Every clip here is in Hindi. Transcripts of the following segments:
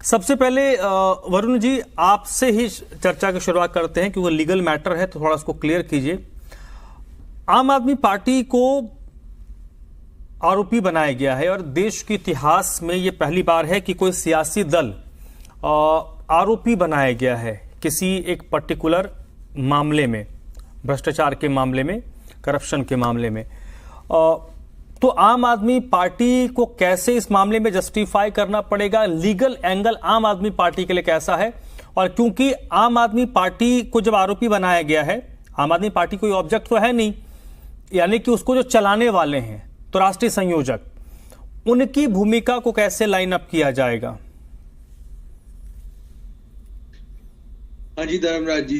सबसे पहले वरुण जी आपसे ही चर्चा की शुरुआत करते हैं क्योंकि लीगल मैटर है तो थोड़ा उसको क्लियर कीजिए। आम आदमी पार्टी को आरोपी बनाया गया है और देश के इतिहास में यह पहली बार है कि कोई सियासी दल आरोपी बनाया गया है किसी एक पर्टिकुलर मामले में, भ्रष्टाचार के मामले में, करप्शन के मामले में। तो आम आदमी पार्टी को कैसे इस मामले में जस्टिफाई करना पड़ेगा? लीगल एंगल आम आदमी पार्टी के लिए कैसा है? और क्योंकि आम आदमी पार्टी को जब आरोपी बनाया गया है, आम आदमी पार्टी कोई ऑब्जेक्ट तो है नहीं, यानी कि उसको जो चलाने वाले हैं तो राष्ट्रीय संयोजक, उनकी भूमिका को कैसे लाइन अप किया जाएगा? हाँ जी धर्मराज जी,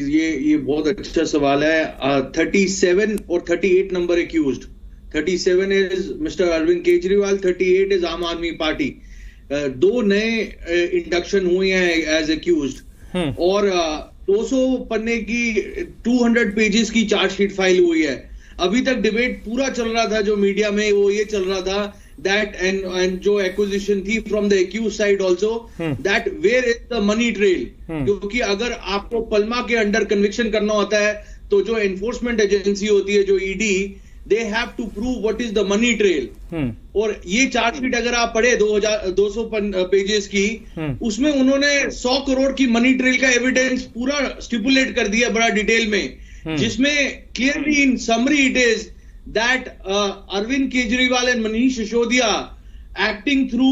ये बहुत अच्छा सवाल है। 37 और 38 number accused, 37 is mister Arvind Kejriwal, 38 is Aam Aadmi party. दो नए इंडक्शन हुए हैं एज एक्यूज्ड और 200 पन्ने की 200 पेजेस की चार्जशीट फाइल हुई है। अभी तक डिबेट पूरा चल रहा था जो मीडिया में, वो ये चल रहा था दैट एंड जो एक्विजिशन थी from the accuse side also, that where is the money trail. क्योंकि अगर आपको पल्मा के अंडर कन्विक्शन करना होता है तो जो एनफोर्समेंट एजेंसी होती है, जो ED, they have to prove what is the money trail। और ये चार्जशीट अगर आप पढ़े 200 पेजेस की, उसमें उन्होंने 100 करोड़ की मनी ट्रेल का एविडेंस पूरा स्टिपुलेट कर दिया बड़ा डिटेल में, जिसमें clearly in summary it is that Arvind Kejriwal and Manish Sisodia acting through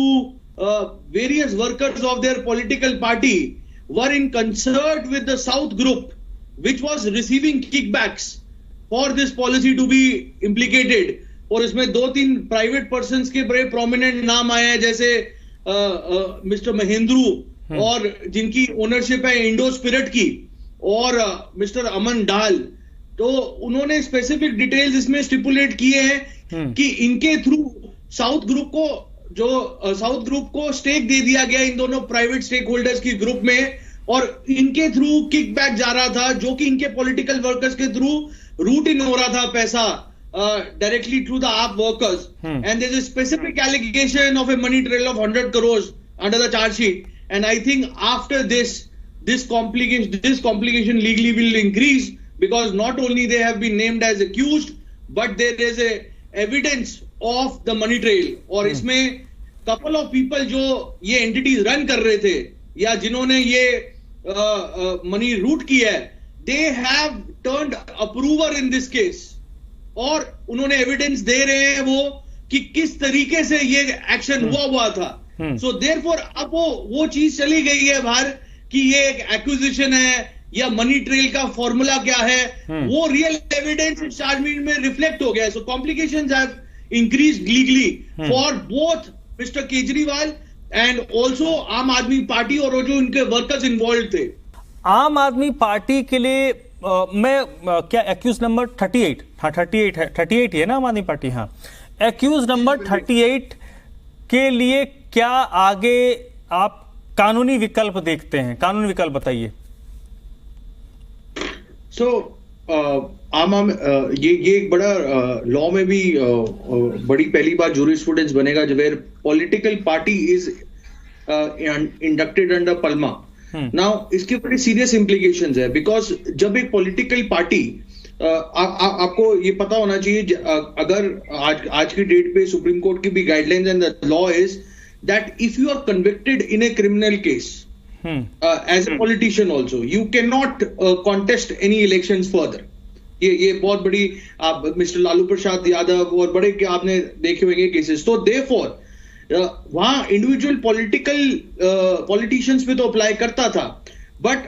various workers of their political party were in concert with the south group which was receiving kickbacks for this policy to be implicated। और इसमें 2-3 प्राइवेट पर्संस के बड़े प्रोमिनेंट नाम आए हैं, जैसे मिस्टर महेंद्रू और जिनकी ओनरशिप है इंडो स्पिरिट की, और मिस्टर अमन डाल। तो उन्होंने स्पेसिफिक डिटेल्स इसमें स्टिपुलेट किए हैं कि इनके थ्रू साउथ ग्रुप को स्टेक दे दिया गया इन दोनों प्राइवेट स्टेक होल्डर्स की ग्रुप में, और इनके थ्रू किकबैक जा रहा था, जो कि इनके पॉलिटिकल वर्कर्स के थ्रू रूट इन हो रहा था पैसा directly through the AAP workers. And there is a specific allegation of a money trail of 100 crores under the chargesheet. And I think after this complication legally will increase, because not only they have been named as accused, but there is a evidence of the money trail। और इसमें couple of people जो ये entities रन कर रहे थे या जिन्होंने ये मनी रूट किया है, they have turned approver in this case। और उन्होंने एविडेंस दे रहे हैं वो कि किस तरीके से ये एक्शन हुआ था। सो देयरफॉर अब वो चीज चली गई है बाहर कि ये एक एक्विजिशन है या मनी ट्रेल का फॉर्मूला क्या है, वो रियल एविडेंस चार्जशीट में रिफ्लेक्ट हो गया है। So complications have increased legally for both mister Kejriwal and also Aam Aadmi party और जो उनके वर्कर्स इन्वॉल्व थे। आम आदमी पार्टी के लिए क्या एक्यूज नंबर 38, हाँ 38 है, 38 ही है ना आम आदमी पार्टी? हाँ, एक्यूज नंबर 38 के लिए क्या आगे आप कानूनी विकल्प देखते हैं? कानूनी विकल्प बताइए। ये एक बड़ा लॉ में भी बड़ी पहली बार जूरिस्प्रूडेंस बनेगा where political party is inducted under पल्मा। नाउ इसके बड़े सीरियस इंप्लीकेशंस है, बिकॉज जब एक पॉलिटिकल पार्टी आपको ये पता होना चाहिए, अगर आज की डेट पे सुप्रीम कोर्ट की भी guidelines and the law is that if you are convicted in a criminal case as a politician also, you cannot contest any elections further। ये बहुत बड़ी मिस्टर लालू प्रसाद यादव और बड़े के आपने देखे होंगे केसेस। तो देयरफॉर वहां इंडिविजुअल पॉलिटिशियंस पे तो अप्लाई करता था, but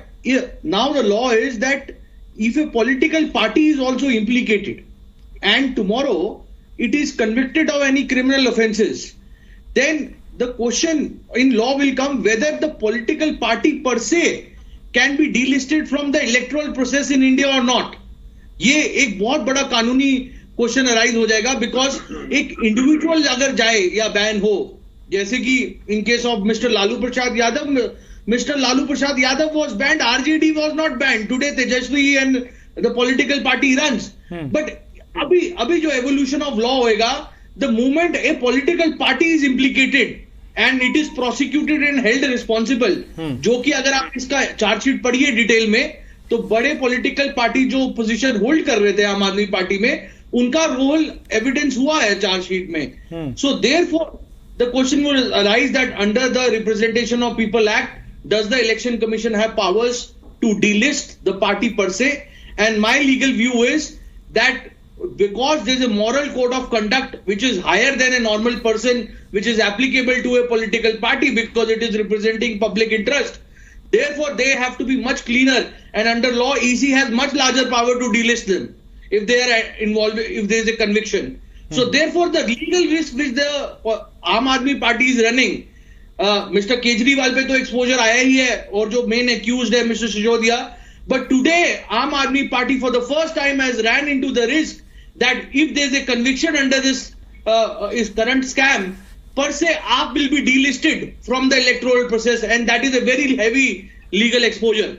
now the law is that if A political party is also implicated and tomorrow it is convicted of any criminal offenses, then the question in law will come whether the political party per se can be delisted from the electoral process in India or not। ये एक बहुत बड़ा कानूनी क्वेश्चन अराइज हो जाएगा, बिकॉज एक इंडिविजुअल अगर जाए या बैन हो, जैसे कि in case of mister Lalu Prasad Yadav was banned, RJD was not banned, today Tejashwi and the political party runs। but अभी जो evolution of law होएगा, the moment a political party is implicated and it is prosecuted and held responsible, जो कि अगर आप इसका चार्जशीट पढ़िए डिटेल में तो बड़े पॉलिटिकल पार्टी जो पोजीशन होल्ड कर रहे थे आम आदमी पार्टी में, उनका रोल एविडेंस हुआ है चार्जशीट में. So therefore the question will arise that under the representation of people act does the election commission have powers to delist the party per se? And my legal view is that because there is a moral code of conduct which is higher than a normal person, which is applicable to a political party because it is representing public interest, therefore they have to be much cleaner, and under law EC has much larger power to delist them if they are involved, if there is a conviction. So therefore the legal risk which the Aam Aadmi party is running, mister Kejriwal पे तो एक्सपोजर आया ही है और जो मेन एक्यूज्ड है mister Sisodia, but today Aam Aadmi party for the first time has run into the risk that if there is a conviction under this current scam per se AAP will be delisted from the electoral process, and that is a very heavy legal exposure.